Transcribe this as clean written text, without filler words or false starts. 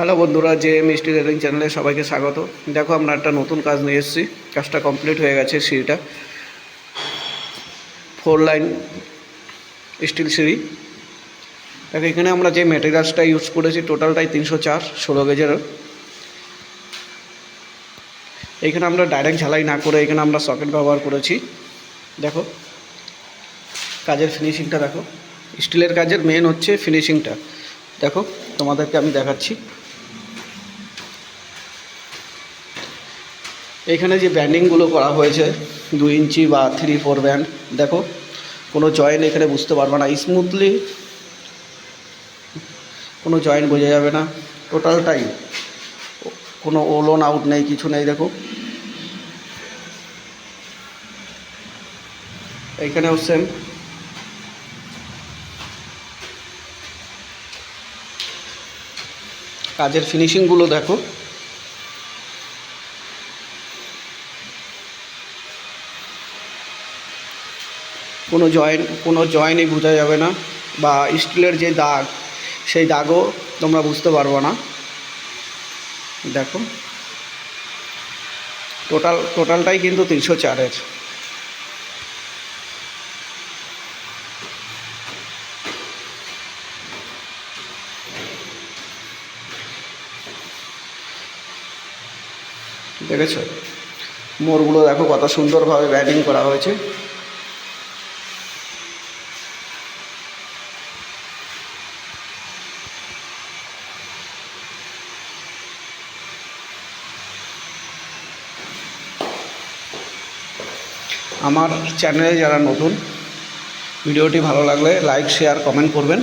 Hello বন্ধুরা, J am steel railing চ্যানেলে সবাইকে স্বাগত। দেখো, আমরা একটা নতুন কাজ নিয়ে এসেছি। কাজটা কমপ্লিট হয়ে গেছে। সিঁড়িটা 4 লাইন স্টিল সিঁড়ি। দেখো, এখানে আমরা যে ম্যাটেরিয়ালসটা ইউজ করেছি টোটালটাই 304 16 গেজের। এইখানে আমরা ডাইরেক্ট ঝালাই না করে এখানে আমরা সকেট ব্যবহার করেছি। দেখো কাজের ফিনিশিংটা দেখো। স্টিলের কাজের মেন হচ্ছে ফিনিশিংটা। দেখো তোমাদেরকে আমি দেখাচ্ছি। এইখানে যে ব্যান্ডিংগুলো করা হয়েছে 2 ইঞ্চি বা 3-4 ব্যান্ড, দেখো কোনো জয়েন্ট এখানে বুঝতে পারবে না। স্মুথলি কোনো জয়েন্ট বোঝা যাবে না। টোটালটাই কোনো ওলন আউট নেই, কিছু নেই। দেখো এইখানেও সেম। কাজের ফিনিশিংগুলো দেখো। কোনো জয়েন্টই বোঝা যাবে না, বা স্টিলের যে দাগ সেই দাগও তোমরা বুঝতে পারবো না। দেখো টোটালটাই কিন্তু 304-এর। দেখেছো মোড়গুলো দেখো কত সুন্দরভাবে ব্যাটিং করা হয়েছে। আমার চ্যানেলে যারা নতুন, ভিডিওটি ভালো লাগলে লাইক শেয়ার কমেন্ট করবেন।